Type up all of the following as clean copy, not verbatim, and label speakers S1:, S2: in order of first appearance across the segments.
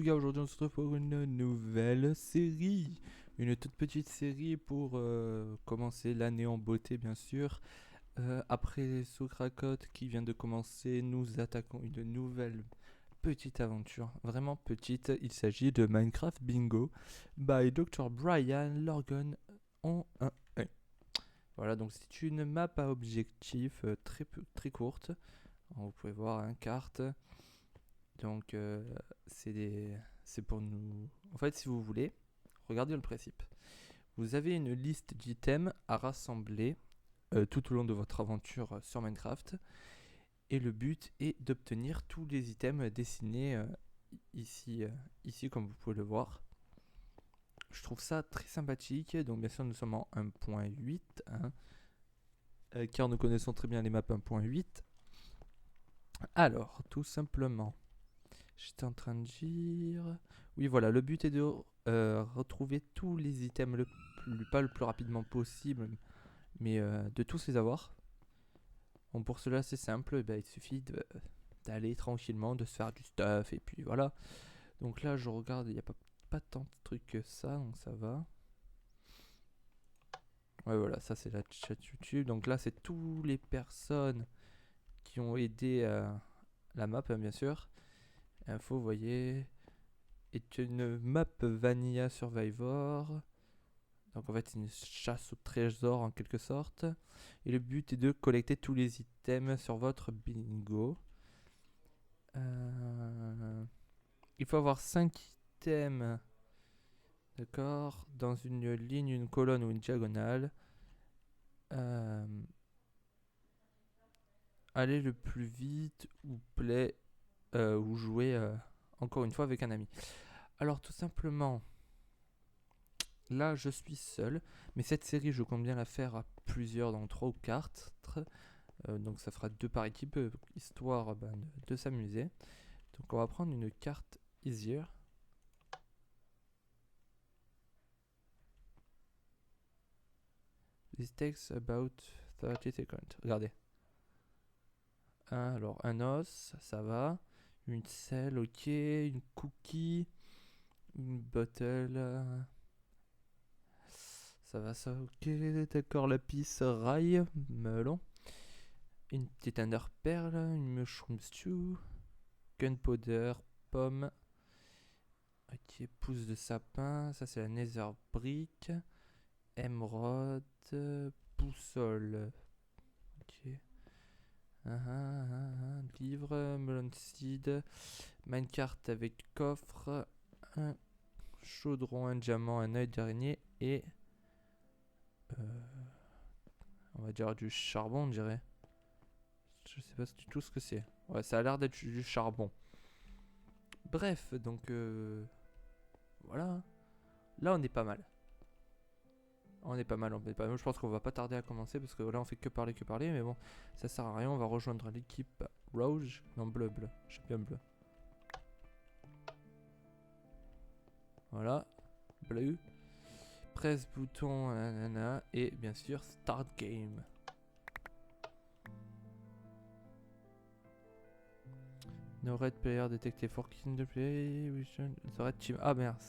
S1: Suga, aujourd'hui on se retrouve pour une nouvelle série. Une toute petite série pour commencer l'année en beauté bien sûr. Après Sokrakot qui vient de commencer, nous attaquons une nouvelle petite aventure. Vraiment petite, il s'agit de Minecraft Bingo by Dr. Brian Lorgan en 1. Voilà, donc c'est une map à objectif très courte. Vous pouvez voir une carte. Donc c'est pour nous. En fait, si vous voulez, regardez le principe. Vous avez une liste d'items à rassembler tout au long de votre aventure sur Minecraft. Et le but est d'obtenir tous les items dessinés ici, comme vous pouvez le voir. Je trouve ça très sympathique. Donc bien sûr, nous sommes en 1.8. Car nous connaissons très bien les maps 1.8. Alors, tout simplement. J'étais en train de dire... Oui, voilà, le but est de retrouver tous les items pas le plus rapidement possible, mais de tous les avoir. Bon, pour cela, c'est simple, il suffit d'aller tranquillement, de se faire du stuff, et puis voilà. Donc là, je regarde, il n'y a pas tant de trucs que ça, donc ça va. Ouais, voilà, ça c'est la chat YouTube. Donc là, c'est toutes les personnes qui ont aidé la map, bien sûr. Info, vous voyez... est une map Vanilla Survivor. Donc en fait c'est une chasse au trésor en quelque sorte. Et le but est de collecter tous les items sur votre bingo. Il faut avoir 5 items. D'accord. Dans une ligne, une colonne ou une diagonale. Allez le plus vite ou jouer encore une fois avec un ami. Alors tout simplement, là je suis seul, mais cette série je compte bien la faire à plusieurs, dans 3 ou 4. Donc ça fera 2 par équipe, histoire de s'amuser. Donc on va prendre une carte easier. This takes about 30 seconds. Regardez. Alors un os, ça va. Une selle, ok. Une cookie. Une bottle. Ça va, ça, ok. D'accord, lapis, rail, melon. Une petite ender perle. Une mushroom stew. Gunpowder, pomme. Ok, pousse de sapin. Ça, c'est la nether brick. Émeraude. Boussole. Ok. Livre. Melon seed. Minecart avec coffre. Un chaudron, un diamant, un œil d'araignée. Et. On va dire du charbon, on dirait. Je sais pas du tout ce que c'est. Ouais, ça a l'air d'être du charbon. Bref, donc voilà. Là, on est pas mal. On est pas mal, on est pas mal. Je pense qu'on va pas tarder à commencer parce que là, on fait que parler. Mais bon, ça sert à rien. On va rejoindre l'équipe rouge. Non, bleu. Je suis bien bleu. Voilà. Bleu. Presse bouton, nanana. Et bien sûr, start game. No red player detecté for in the play. The red team. Ah merde.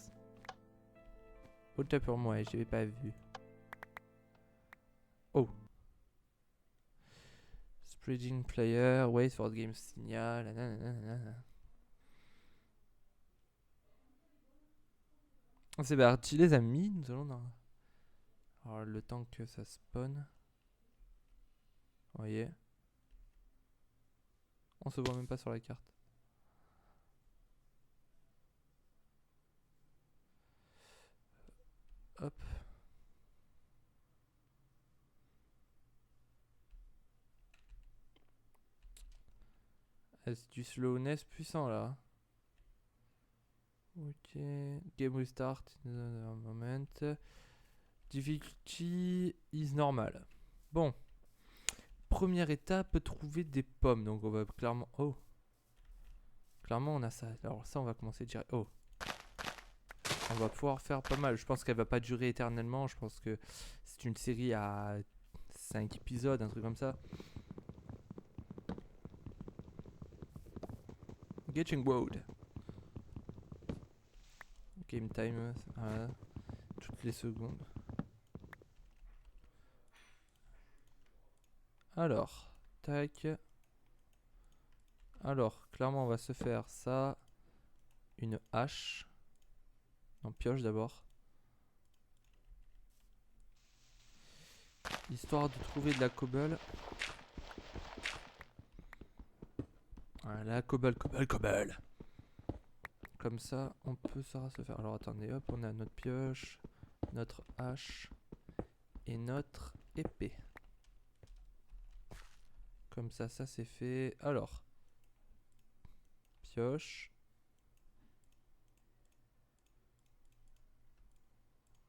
S1: Autant pour moi, je l'avais pas vu. Oh. Spreading player, wait for the game signal. C'est parti les amis, nous allons dans... Alors le temps que ça spawn. Vous voyez. On se voit même pas sur la carte. Hop. C'est du slowness puissant là. Ok. Game will start in a moment. Difficulty is normal. Bon. Première étape, trouver des pommes. Donc on va clairement... Oh. Clairement on a ça. Alors ça on va commencer direct. Oh. On va pouvoir faire pas mal. Je pense qu'elle va pas durer éternellement. Je pense que c'est une série à 5 épisodes, un truc comme ça. Getting Wood. Game time, voilà, toutes les secondes. Alors, tac. Alors, clairement, on va se faire ça. Une hache. Non, pioche d'abord. Histoire de trouver de la cobble. Voilà, cobble. Comme ça, on peut se faire. Alors, attendez, hop, on a notre pioche, notre hache et notre épée. Comme ça c'est fait. Alors, pioche,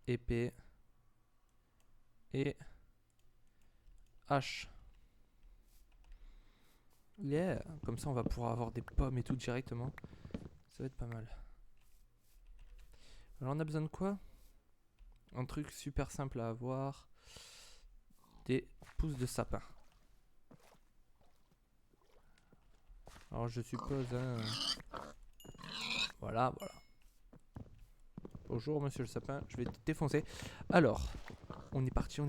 S1: épée et hache. Yeah, comme ça on va pouvoir avoir des pommes et tout directement. Ça va être pas mal. Alors on a besoin de quoi? Un truc super simple à avoir. Des pousses de sapin. Alors je suppose... Voilà. Bonjour monsieur le sapin, je vais te défoncer. Alors, on est parti.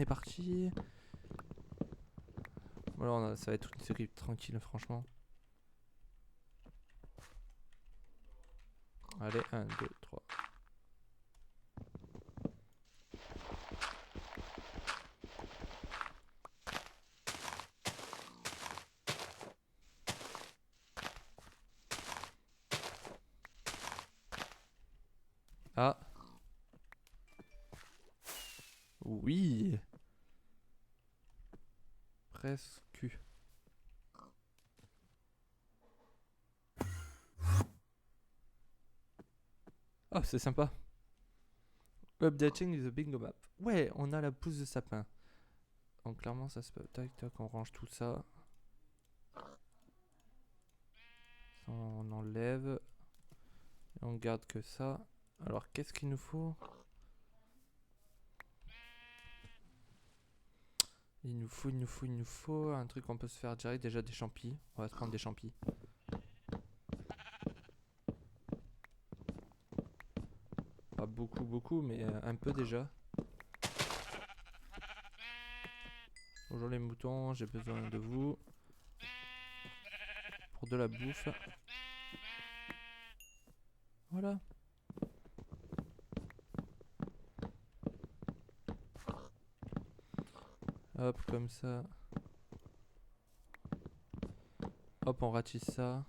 S1: Voilà, ça va être une série tranquille franchement. Allez, 1, 2, 3. Ah. Oui. Presque. Oh, c'est sympa. Updating the bingo map. Ouais, on a la pousse de sapin. Donc clairement, ça se peut. Tac, on range tout ça. Ça, on enlève. Et on garde que ça. Alors, qu'est-ce qu'il nous faut? Il nous faut un truc qu'on peut se faire direct. Déjà des champis. On va se prendre des champis. Pas beaucoup, mais un peu déjà. Bonjour les moutons, j'ai besoin de vous. Pour de la bouffe. Voilà. Hop, comme ça. Hop, on ratisse ça.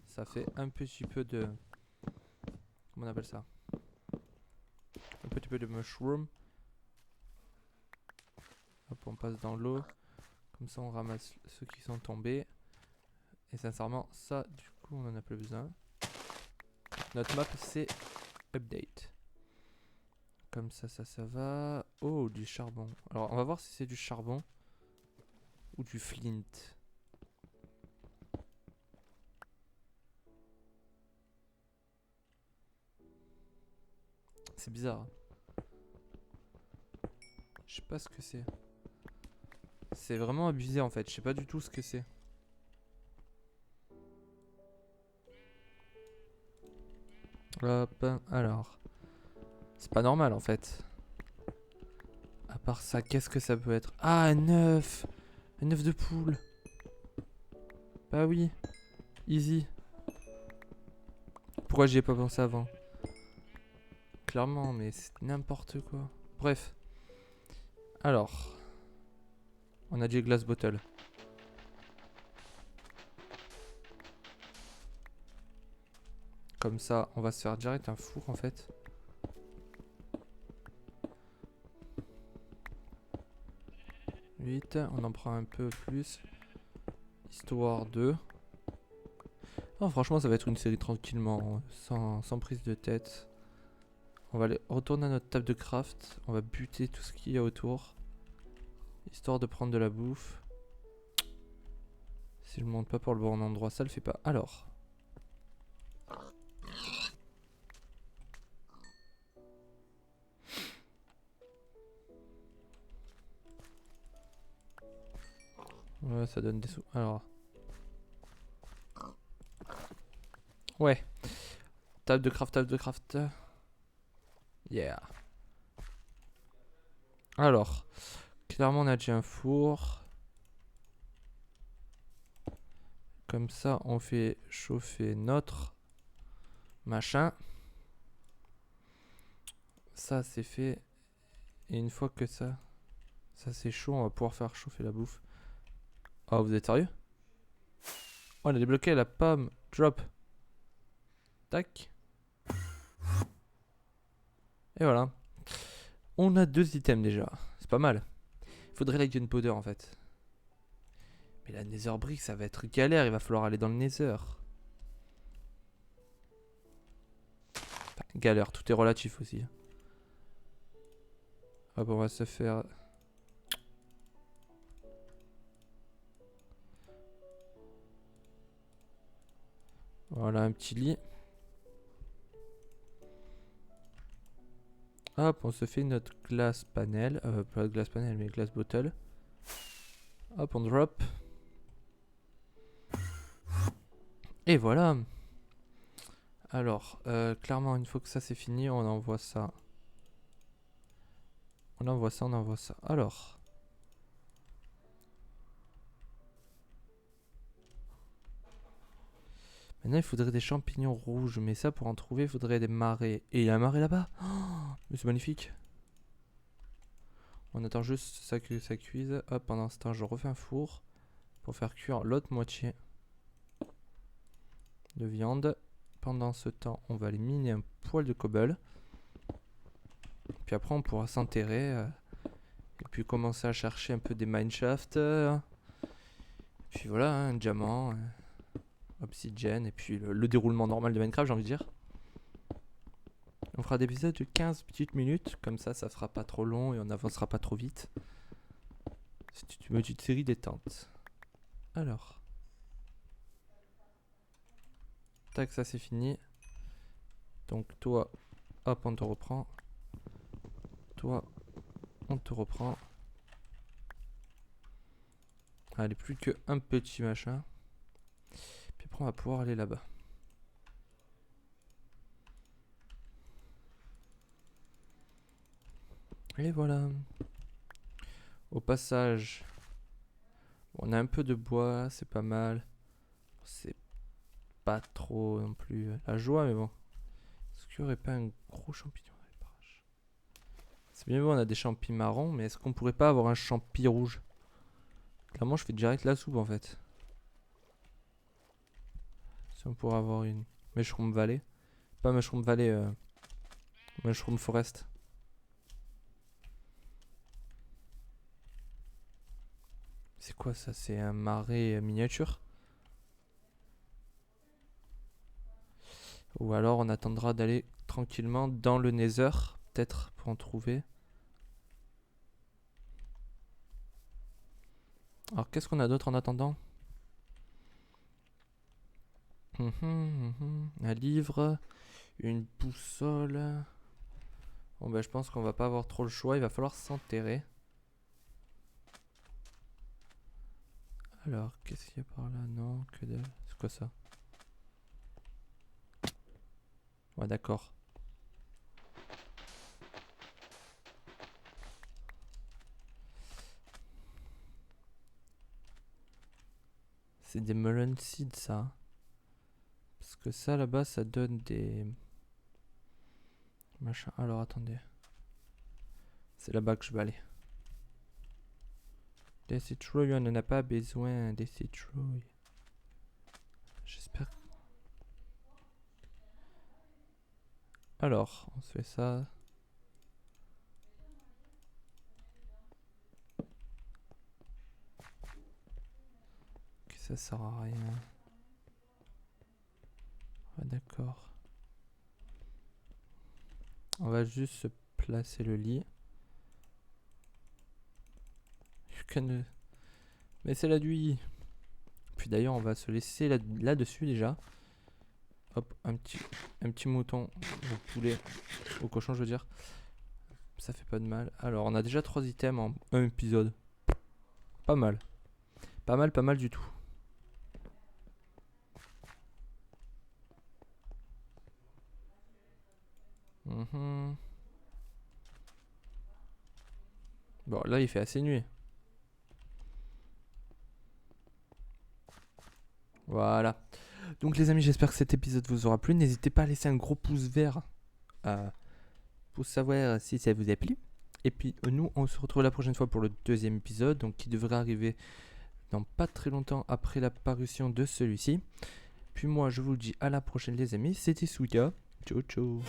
S1: Ça fait un petit peu de... Comment on appelle ça? Un petit peu de mushroom. Hop, on passe dans l'eau. Comme ça, on ramasse ceux qui sont tombés. Et sincèrement, ça, du coup, on en a plus besoin. Notre map, c'est update. Comme ça va. Oh, du charbon. Alors, on va voir si c'est du charbon ou du flint. C'est bizarre. Je sais pas ce que c'est. C'est vraiment abusé en fait. Je sais pas du tout ce que c'est. Hop, alors. C'est pas normal en fait. À part ça, qu'est-ce que ça peut être? Ah, un œuf! Un œuf de poule! Bah oui, easy. Pourquoi j'y ai pas pensé avant? Clairement, mais c'est n'importe quoi. Bref. Alors. On a dit glass bottle. Comme ça, on va se faire direct un four en fait. Vite, on en prend un peu plus. Histoire de... Oh, franchement, ça va être une série tranquillement, sans prise de tête. On va aller retourner à notre table de craft. On va buter tout ce qu'il y a autour. Histoire de prendre de la bouffe. Si je monte pas pour le bon endroit, ça le fait pas. Alors. Ouais, ça donne des sous. Alors. Ouais. Table de craft, table de craft. Yeah. Alors, clairement on a déjà un four. Comme ça on fait chauffer notre machin. Ça c'est fait. Et une fois que ça c'est chaud, on va pouvoir faire chauffer la bouffe. Oh, vous êtes sérieux? Oh, on a débloqué la pomme. Drop. Tac. Et voilà. On a 2 items déjà. C'est pas mal. Il faudrait la gunpowder en fait. Mais la nether brick, ça va être galère. Il va falloir aller dans le nether. Enfin, galère, tout est relatif aussi. Hop, on va se faire... Voilà, un petit lit. Hop, on se fait notre glass panel. Pas glass panel, mais glass bottle. Hop, on drop. Et voilà. Alors, clairement, une fois que ça c'est fini, on envoie ça. On envoie ça, on envoie ça. Alors. Maintenant, il faudrait des champignons rouges. Mais ça, pour en trouver, il faudrait des marais. Et il y a un marais là-bas. Oh, mais c'est magnifique. On attend juste ça que ça cuise. Hop, pendant ce temps, je refais un four pour faire cuire l'autre moitié de viande. Pendant ce temps, on va aller miner un poil de cobble. Puis après, on pourra s'enterrer. Et puis commencer à chercher un peu des mineshafts. Puis voilà, hein, un diamant, obsidian. Et puis le déroulement normal de Minecraft, j'ai envie de dire. On fera des épisodes de 15 petites minutes. Comme ça sera pas trop long et on avancera pas trop vite. C'est une petite série détente. Alors. Tac, ça c'est fini. Donc toi, hop, on te reprend. Toi, on te reprend. Allez, plus qu'un petit machin. Puis après, on va pouvoir aller là-bas. Et voilà. Au passage, on a un peu de bois, c'est pas mal. C'est pas trop non plus la joie, mais bon. Est-ce qu'il n'y aurait pas un gros champignon dans les parages? C'est bien beau, on a des champis marrons, mais est-ce qu'on pourrait pas avoir un champi rouge? Clairement, je fais direct la soupe en fait. Si on pourrait avoir une mushroom valley. Pas mushroom valley, mushroom forest. C'est quoi ça? C'est un marais miniature? Ou alors on attendra d'aller tranquillement dans le nether, peut-être pour en trouver. Alors qu'est-ce qu'on a d'autre en attendant? Un livre, une boussole. Bon bah je pense qu'on va pas avoir trop le choix, il va falloir s'enterrer. Alors qu'est-ce qu'il y a par là? Non, que dalle. C'est quoi ça? Ouais d'accord. C'est des melon seeds ça. Parce que ça là-bas ça donne des... Machin. Alors attendez. C'est là-bas que je vais aller. Des citrouilles, on n'en a pas besoin. Des citrouilles. J'espère. Alors, on se fait ça. Ok, ça sert à rien. Ouais, d'accord. On va juste se placer le lit. Mais c'est la nuit. Puis d'ailleurs, on va se laisser là-dessus déjà. Hop, un petit mouton au poulet, au cochon, je veux dire. Ça fait pas de mal. Alors, on a déjà 3 items en un épisode. Pas mal. Pas mal du tout. Mhm. Bon, là, il fait assez nuit. Voilà. Donc, les amis, j'espère que cet épisode vous aura plu. N'hésitez pas à laisser un gros pouce vert pour savoir si ça vous a plu. Et puis, nous, on se retrouve la prochaine fois pour le deuxième épisode, donc qui devrait arriver dans pas très longtemps après la parution de celui-ci. Puis moi, je vous le dis à la prochaine, les amis. C'était Souya. Ciao, ciao.